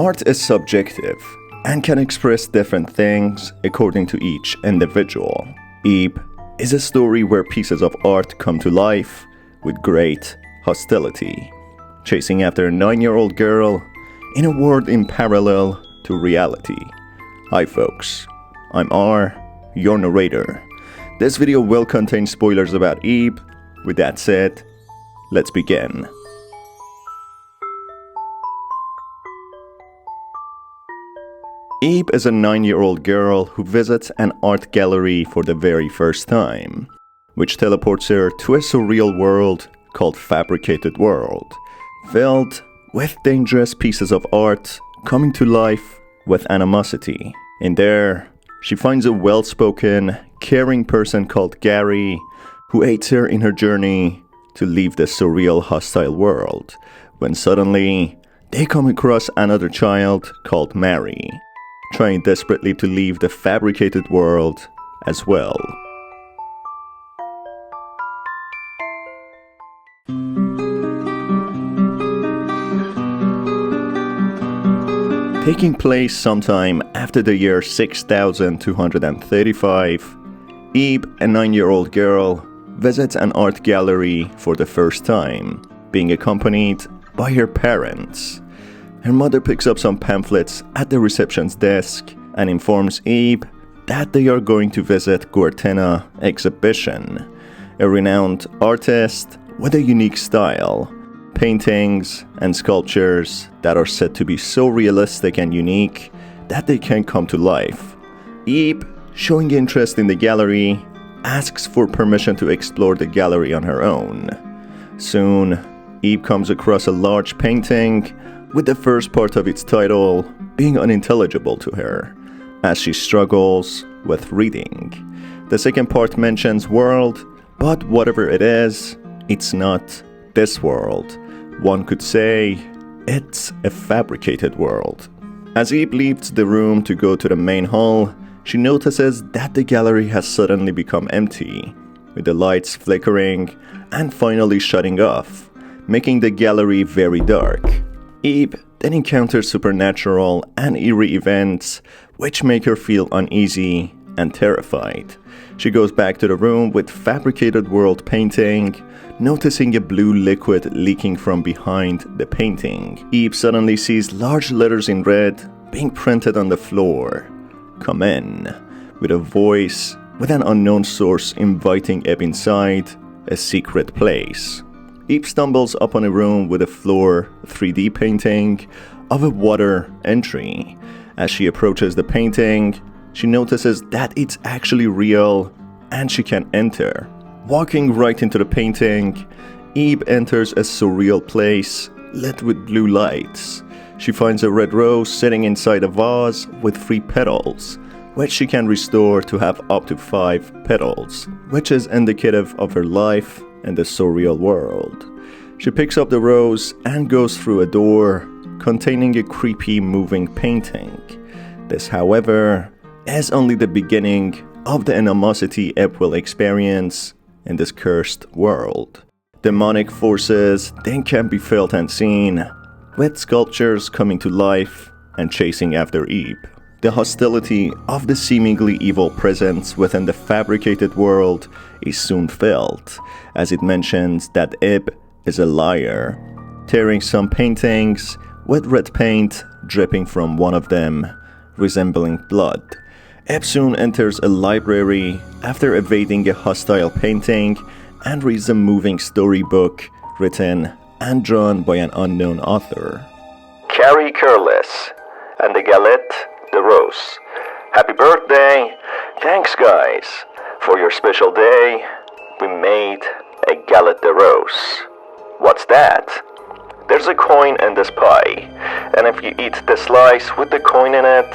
Art is subjective and can express different things according to each individual. Ib is a story where pieces of art come to life with great hostility, chasing after a 9-year-old girl in a world in parallel to reality. Hi folks, I'm R, your narrator. This video will contain spoilers about Ib. With that said, let's begin. Ib is a 9-year-old girl who visits an art gallery for the very first time, which teleports her to a surreal world called Fabricated World, filled with dangerous pieces of art coming to life with animosity. In there, she finds a well-spoken, caring person called Gary, who aids her in her journey to leave the surreal, hostile world, when suddenly they come across another child called Mary, trying desperately to leave the fabricated world as well. Taking place sometime after the year 6235, Ib, a 9-year-old girl, visits an art gallery for the first time, being accompanied by her parents. Her mother picks up some pamphlets at the reception's desk and informs Ib that they are going to visit Gortena exhibition, a renowned artist with a unique style, paintings and sculptures that are said to be so realistic and unique that they can come to life. Ib, showing interest in the gallery, asks for permission to explore the gallery on her own. Soon, Ib comes across a large painting with the first part of its title being unintelligible to her, as she struggles with reading. The second part mentions world, but whatever it is, it's not this world. One could say it's a fabricated world. As Ib leaves the room to go to the main hall, she notices that the gallery has suddenly become empty, with the lights flickering and finally shutting off, making the gallery very dark. Ib then encounters supernatural and eerie events which make her feel uneasy and terrified. She goes back to the room with Fabricated World painting, noticing a blue liquid leaking from behind the painting. Ib suddenly sees large letters in red being printed on the floor. "Come in," with a voice with an unknown source inviting Ib inside a secret place. Ib stumbles upon a room with a floor 3D painting of a water entry. As she approaches the painting, she notices that it's actually real and she can enter. Walking right into the painting, Ib enters a surreal place lit with blue lights. She finds a red rose sitting inside a vase with 3 petals, which she can restore to have up to 5 petals, which is indicative of her life in the surreal world. She picks up the rose and goes through a door containing a creepy moving painting. This, however, is only the beginning of the animosity Ib will experience in this cursed world. Demonic forces then can be felt and seen, with sculptures coming to life and chasing after Ib. The hostility of the seemingly evil presence within the fabricated world is soon felt, as it mentions that Ib is a liar, tearing some paintings with red paint dripping from one of them, resembling blood. Ib soon enters a library after evading a hostile painting and reads a moving storybook written and drawn by an unknown author. Carrie Curlis and the Galette de Rose. Happy birthday! Thanks guys! For your special day, we made a Galette de Rose. What's that? There's a coin in this pie, and if you eat the slice with the coin in it,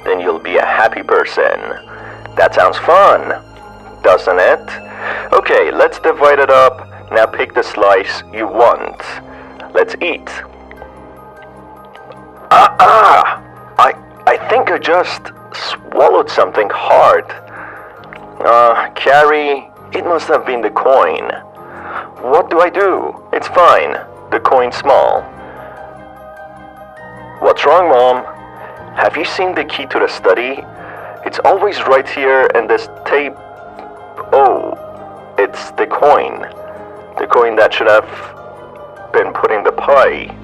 then you'll be a happy person. That sounds fun, doesn't it? Okay, let's divide it up. Now pick the slice you want. Let's eat. I think I just swallowed something hard. Carrie, it must have been the coin. What do I do? It's fine. The coin's small. What What's wrong, Mom? Have you seen the key to the study? It's always right here in this tape. Oh, it's the coin. The coin that should have been put in the pie.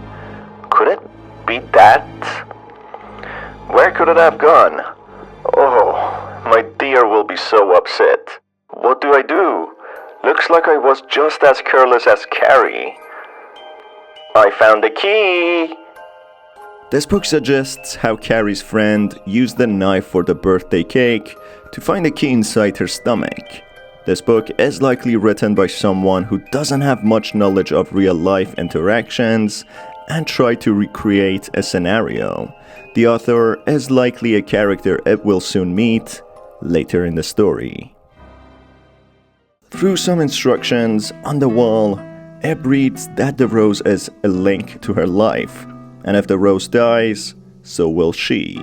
Could it be that? Where could it have gone? Oh, my dear will be so upset. What do I do? Looks like I was just as careless as Carrie. I found the key! This book suggests how Carrie's friend used the knife for the birthday cake to find the key inside her stomach. This book is likely written by someone who doesn't have much knowledge of real-life interactions and tried to recreate a scenario. The author is likely a character it will soon meet later in the story. Through some instructions on the wall, Eb reads that the rose is a link to her life, and if the rose dies, so will she.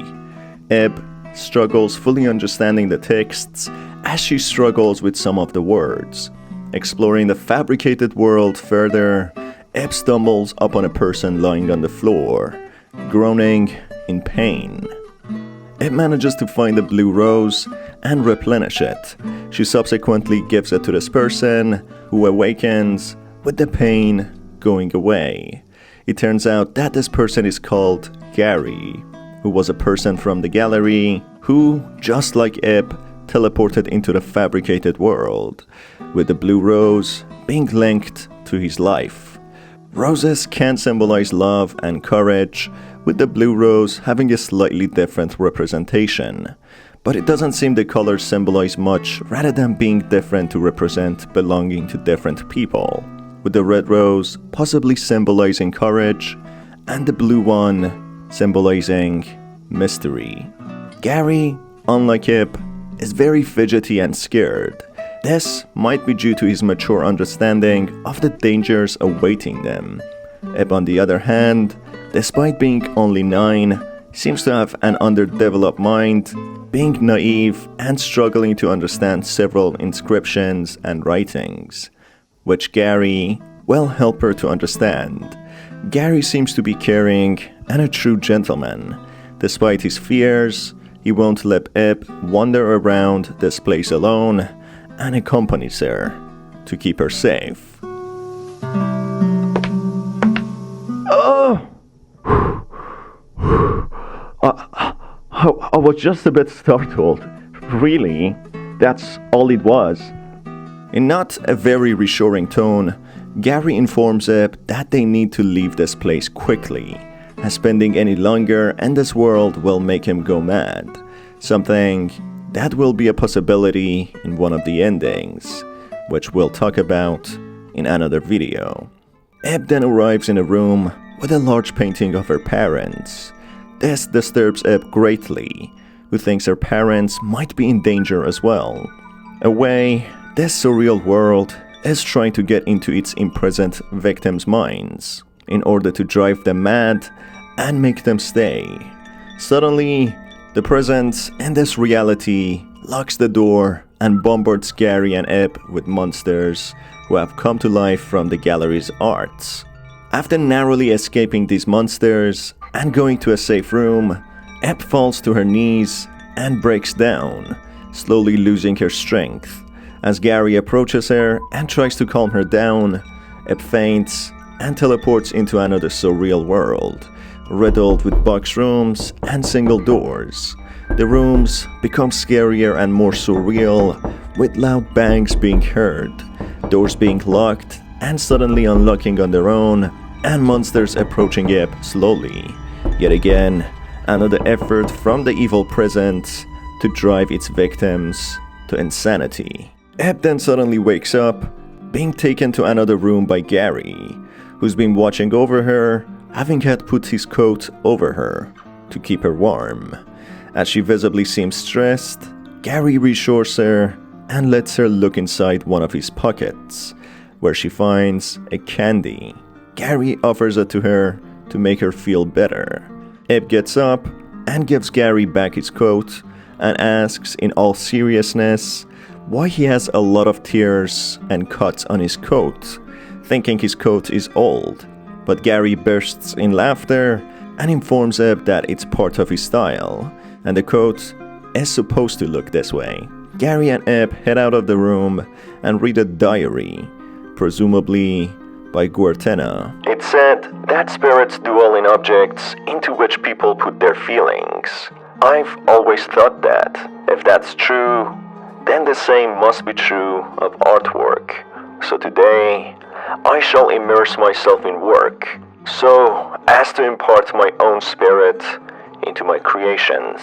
Eb struggles fully understanding the texts as she struggles with some of the words. Exploring the fabricated world further, Eb stumbles upon a person lying on the floor, groaning in pain. Eb manages to find the blue rose and replenish it. She subsequently gives it to this person, who awakens with the pain going away. It turns out that this person is called Gary, who was a person from the gallery who, just like Eb, teleported into the fabricated world, with the blue rose being linked to his life. Roses can symbolize love and courage, with the blue rose having a slightly different representation. But it doesn't seem the colors symbolize much, rather than being different to represent belonging to different people, with the red rose possibly symbolizing courage, and the blue one symbolizing mystery. Gary, unlike Eb, is very fidgety and scared. This might be due to his mature understanding of the dangers awaiting them. Eb, on the other hand, despite being only 9, seems to have an underdeveloped mind, being naive and struggling to understand several inscriptions and writings, which Gary will help her to understand. Gary seems to be caring and a true gentleman. Despite his fears, he won't let Eb wander around this place alone and accompanies her to keep her safe. Oh! I was just a bit startled. Really? That's all it was? In not a very reassuring tone, Gary informs Eb that they need to leave this place quickly, as spending any longer in this world will make him go mad. Something that will be a possibility in one of the endings, which we'll talk about in another video. Eb then arrives in a room with a large painting of her parents. This disturbs Eb greatly, who thinks her parents might be in danger as well. A way this surreal world is trying to get into its imprisoned victims' minds in order to drive them mad and make them stay. Suddenly, the presence in this reality locks the door and bombards Gary and Eb with monsters who have come to life from the gallery's arts. After narrowly escaping these monsters and going to a safe room, Eb falls to her knees and breaks down, slowly losing her strength. As Gary approaches her and tries to calm her down, Eb faints and teleports into another surreal world, riddled with box rooms and single doors. The rooms become scarier and more surreal, with loud bangs being heard, doors being locked and suddenly unlocking on their own, and monsters approaching Eb slowly. Yet again, another effort from the evil presence to drive its victims to insanity. Eb then suddenly wakes up, being taken to another room by Gary, who's been watching over her, having had put his coat over her to keep her warm. As she visibly seems stressed, Gary reassures her and lets her look inside one of his pockets, where she finds a candy. Gary offers it to her to make her feel better. Eb gets up and gives Gary back his coat and asks in all seriousness why he has a lot of tears and cuts on his coat, thinking his coat is old. But Gary bursts in laughter and informs Eb that it's part of his style, and the quote is supposed to look this way. Gary and Eb head out of the room and read a diary, presumably by Guertena. It said that spirits dwell in objects into which people put their feelings. I've always thought that. If that's true, then the same must be true of artwork. So today, I shall immerse myself in work, so as to impart my own spirit into my creations.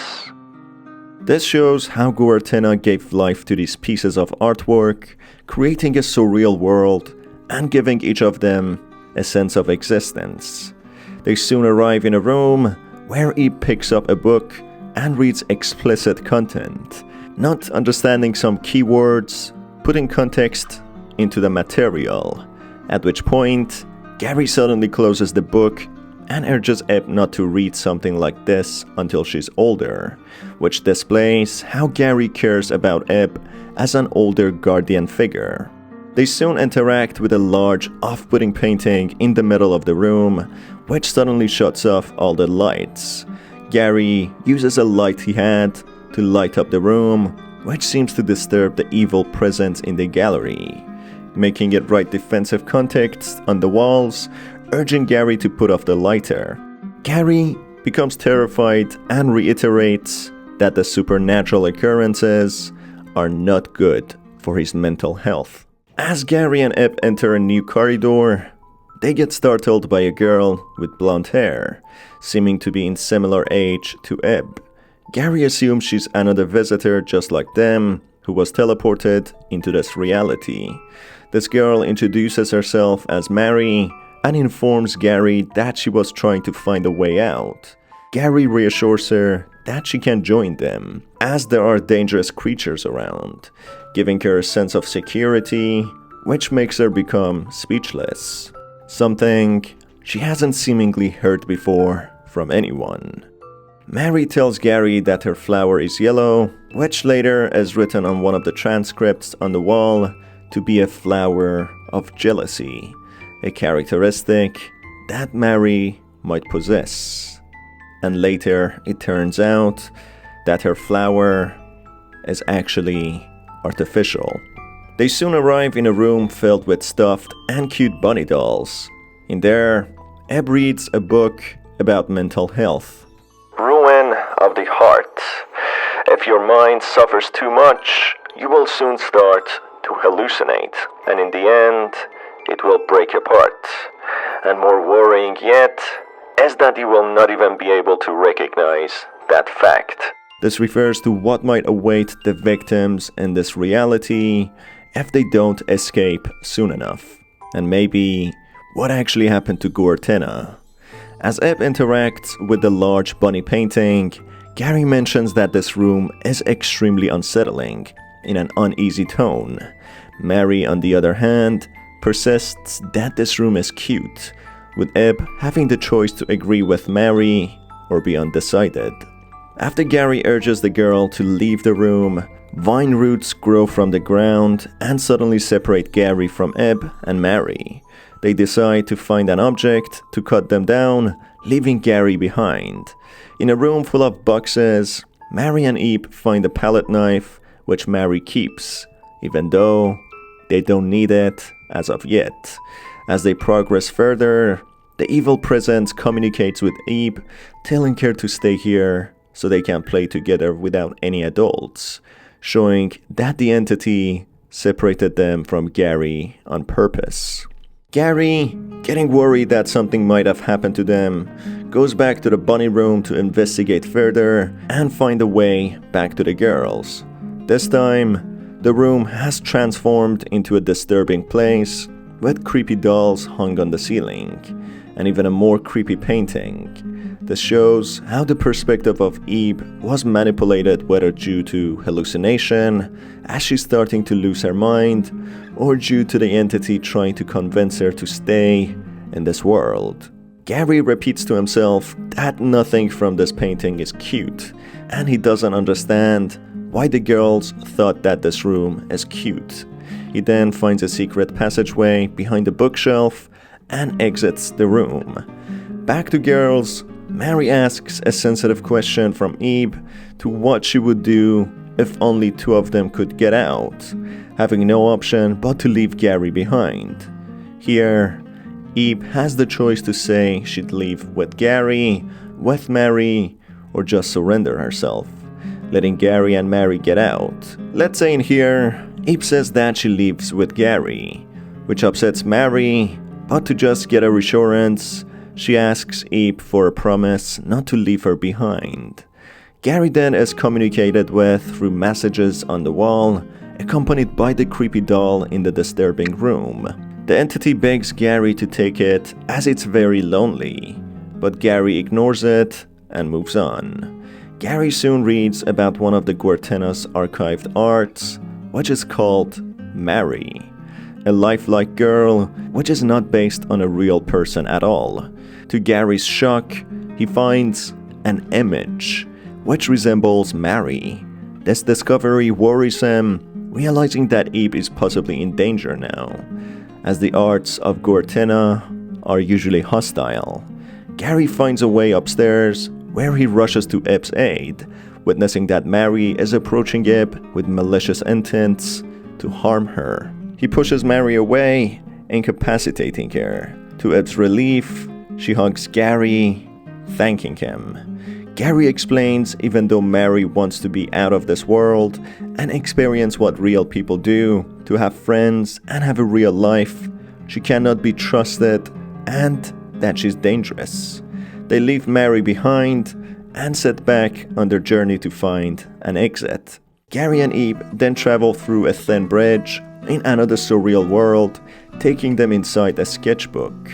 This shows how Guertena gave life to these pieces of artwork, creating a surreal world and giving each of them a sense of existence. They soon arrive in a room where he picks up a book and reads explicit content, not understanding some keywords, putting context into the material, at which point Gary suddenly closes the book and urges Eb not to read something like this until she's older, which displays how Gary cares about Eb as an older guardian figure. They soon interact with a large, off-putting painting in the middle of the room, which suddenly shuts off all the lights. Gary uses a light he had to light up the room, which seems to disturb the evil presence in the gallery, making it write defensive context on the walls, urging Gary to put off the lighter. Gary becomes terrified and reiterates that the supernatural occurrences are not good for his mental health. As Gary and Eb enter a new corridor, they get startled by a girl with blonde hair, seeming to be in similar age to Eb. Gary assumes she's another visitor just like them, who was teleported into this reality. This girl introduces herself as Mary and informs Gary that she was trying to find a way out. Gary reassures her that she can join them, as there are dangerous creatures around, giving her a sense of security, which makes her become speechless. Something she hasn't seemingly heard before from anyone. Mary tells Gary that her flower is yellow, which later is written on one of the transcripts on the wall to be a flower of jealousy, a characteristic that Mary might possess. And later it turns out that her flower is actually artificial. They soon arrive in a room filled with stuffed and cute bunny dolls. In there, Eb reads a book about mental health. Ruin of the heart. If your mind suffers too much, you will soon start to hallucinate, and in the end, it will break apart. And more worrying yet is that you will not even be able to recognize that fact. This refers to what might await the victims in this reality if they don't escape soon enough, and maybe what actually happened to Guertena. As Eb interacts with the large bunny painting, Gary mentions that this room is extremely unsettling, in an uneasy tone. Mary, on the other hand, persists that this room is cute, with Eb having the choice to agree with Mary or be undecided. After Gary urges the girl to leave the room, vine roots grow from the ground and suddenly separate Gary from Eb and Mary. They decide to find an object to cut them down, leaving Gary behind. In a room full of boxes, Mary and Eb find a palette knife, which Mary keeps, even though they don't need it as of yet. As they progress further, the evil presence communicates with Eb, telling her to stay here so they can play together without any adults, showing that the entity separated them from Gary on purpose. Gary, getting worried that something might have happened to them, goes back to the bunny room to investigate further and find a way back to the girls. This time, the room has transformed into a disturbing place with creepy dolls hung on the ceiling, and even a more creepy painting. This shows how the perspective of Eb was manipulated, whether due to hallucination, as she's starting to lose her mind, or due to the entity trying to convince her to stay in this world. Gary repeats to himself that nothing from this painting is cute, and he doesn't understand why the girls thought that this room is cute. He then finds a secret passageway behind the bookshelf and exits the room. Back to girls, Mary asks a sensitive question from Ebe to what she would do if only two of them could get out, having no option but to leave Gary behind. Here, Ebe has the choice to say she'd leave with Gary, with Mary, or just surrender herself, letting Gary and Mary get out. Let's say in here, Ebe says that she leaves with Gary, which upsets Mary, but to just get a reassurance, she asks Ebe for a promise not to leave her behind. Gary then is communicated with through messages on the wall, accompanied by the creepy doll in the disturbing room. The entity begs Gary to take it as it's very lonely, but Gary ignores it and moves on. Gary soon reads about one of the Guertena's archived arts, which is called Mary, a lifelike girl which is not based on a real person at all. To Gary's shock, he finds an image which resembles Mary. This discovery worries him, realizing that Ebe is possibly in danger now, as the arts of Guertena are usually hostile. Gary finds a way upstairs, where he rushes to Ebe's aid, witnessing that Mary is approaching Ebe with malicious intents to harm her. He pushes Mary away, incapacitating her. To Ebe's relief, she hugs Gary, thanking him. Gary explains even though Mary wants to be out of this world and experience what real people do, to have friends and have a real life, she cannot be trusted and that she's dangerous. They leave Mary behind and set back on their journey to find an exit. Gary and Ebe then travel through a thin bridge in another surreal world, taking them inside a sketchbook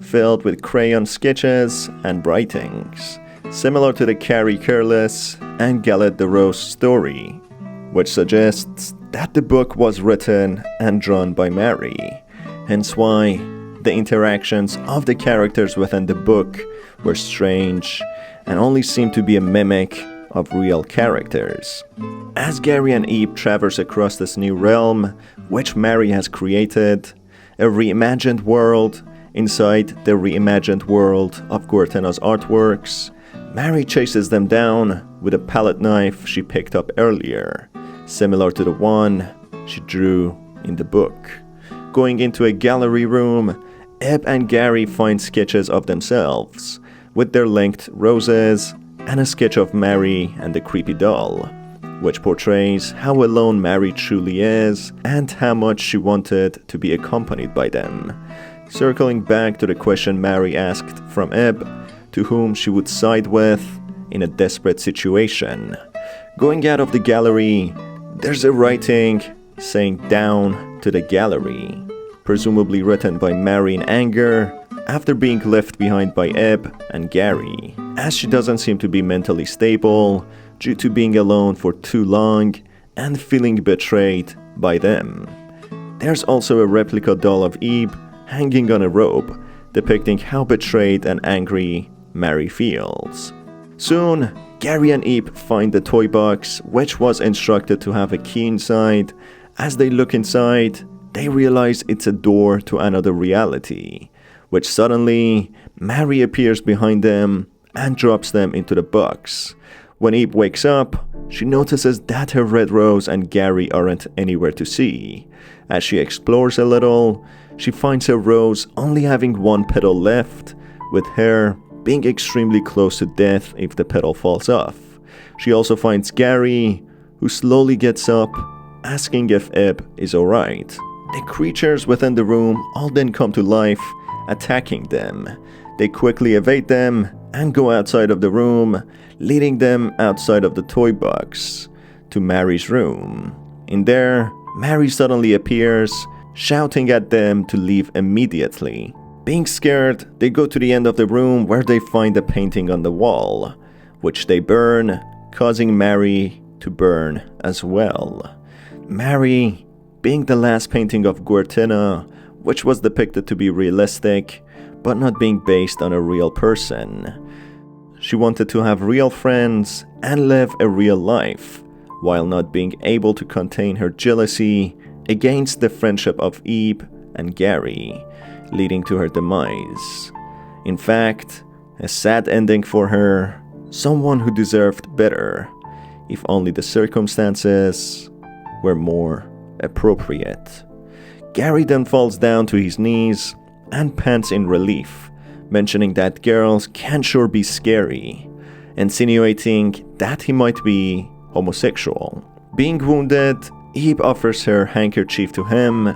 filled with crayon sketches and writings, similar to the Carrie Careless and Galette de Rose story, which suggests that the book was written and drawn by Mary, hence why the interactions of the characters within the book were strange and only seemed to be a mimic of real characters. As Gary and Ebe traverse across this new realm, which Mary has created, a reimagined world inside the reimagined world of Guertena's artworks, Mary chases them down with a palette knife she picked up earlier, similar to the one she drew in the book. Going into a gallery room, Ebe and Gary find sketches of themselves, with their linked roses, and a sketch of Mary and the creepy doll, which portrays how alone Mary truly is and how much she wanted to be accompanied by them. Circling back to the question Mary asked from Ebe, to whom she would side with in a desperate situation. Going out of the gallery, there's a writing saying "down to the gallery," presumably written by Mary in anger after being left behind by Ebe and Gary, as she doesn't seem to be mentally stable due to being alone for too long and feeling betrayed by them. There's also a replica doll of Ebe hanging on a rope, depicting how betrayed and angry Mary feels. Soon, Gary and Ebe find the toy box, which was instructed to have a key inside. As they look inside, they realize it's a door to another reality, which suddenly, Mary appears behind them and drops them into the box. When Ebe wakes up, she notices that her red rose and Gary aren't anywhere to see. As she explores a little, she finds her rose only having one petal left, with her being extremely close to death if the petal falls off. She also finds Gary, who slowly gets up, asking if Ebe is alright. The creatures within the room all then come to life, attacking them. They quickly evade them and go outside of the room, leading them outside of the toy box to Mary's room. In there, Mary suddenly appears, shouting at them to leave immediately. Being scared, they go to the end of the room where they find a painting on the wall, which they burn, causing Mary to burn as well. Mary, being the last painting of Guertena, which was depicted to be realistic, but not being based on a real person. She wanted to have real friends and live a real life, while not being able to contain her jealousy against the friendship of Ebe and Gary, leading to her demise. In fact, A sad ending for her, someone who deserved better, if only the circumstances were more appropriate. Gary then falls down to his knees and pants in relief, mentioning that girls can sure be scary, insinuating that he might be homosexual. Being wounded, Eve offers her handkerchief to him,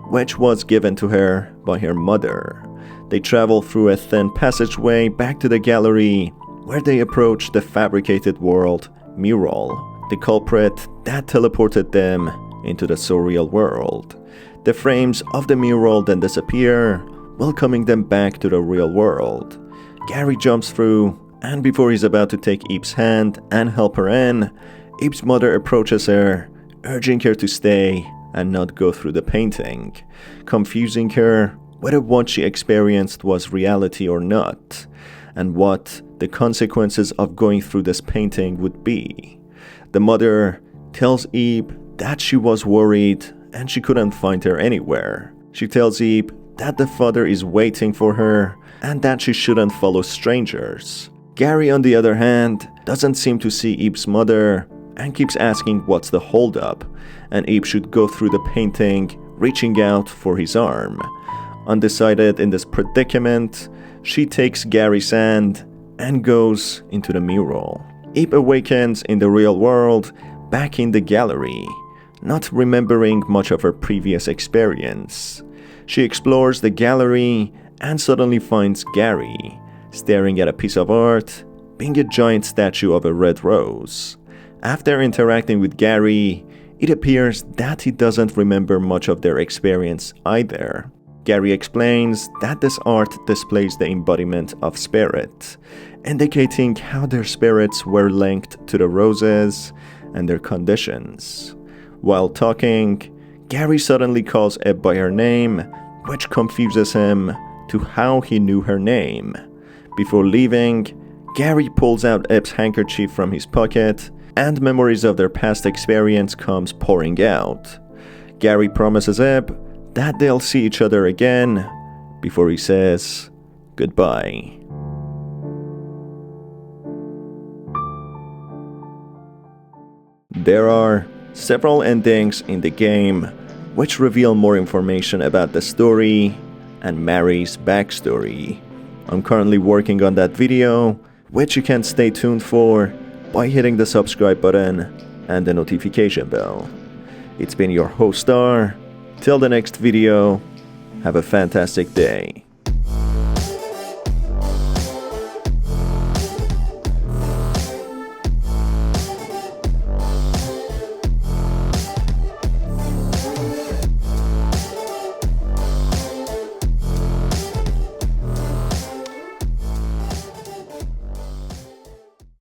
which was given to her by her mother. They travel through a thin passageway back to the gallery, where they approach the fabricated world mural, the culprit that teleported them into the surreal world. The frames of the mural then disappear, welcoming them back to the real world. Gary jumps through, and before he's about to take Eve's hand and help her in, Eve's mother approaches her, urging her to stay and not go through the painting, confusing her whether what she experienced was reality or not, and what the consequences of going through this painting would be. The mother tells Eve that she was worried and she couldn't find her anywhere. She tells Eve that the father is waiting for her and that she shouldn't follow strangers. Gary, on the other hand, doesn't seem to see Eve's mother and keeps asking what's the holdup, and Eve should go through the painting, reaching out for his arm. Undecided in this predicament, she takes Gary's hand and goes into the mural. Eve awakens in the real world, back in the gallery, not remembering much of her previous experience. She explores the gallery and suddenly finds Gary, staring at a piece of art, being a giant statue of a red rose. After interacting with Gary, it appears that he doesn't remember much of their experience either. Gary explains that this art displays the embodiment of spirit, indicating how their spirits were linked to the roses and their conditions. While talking, Gary suddenly calls Eb by her name, which confuses him to how he knew her name. Before leaving, Gary pulls out Eb's handkerchief from his pocket, and memories of their past experience comes pouring out. Gary promises Eb that they'll see each other again before he says goodbye. There are several endings in the game which reveal more information about the story and Mary's backstory. I'm currently working on that video, which you can stay tuned for by hitting the subscribe button and the notification bell. It's been your host Star. Till the next video, have a fantastic day.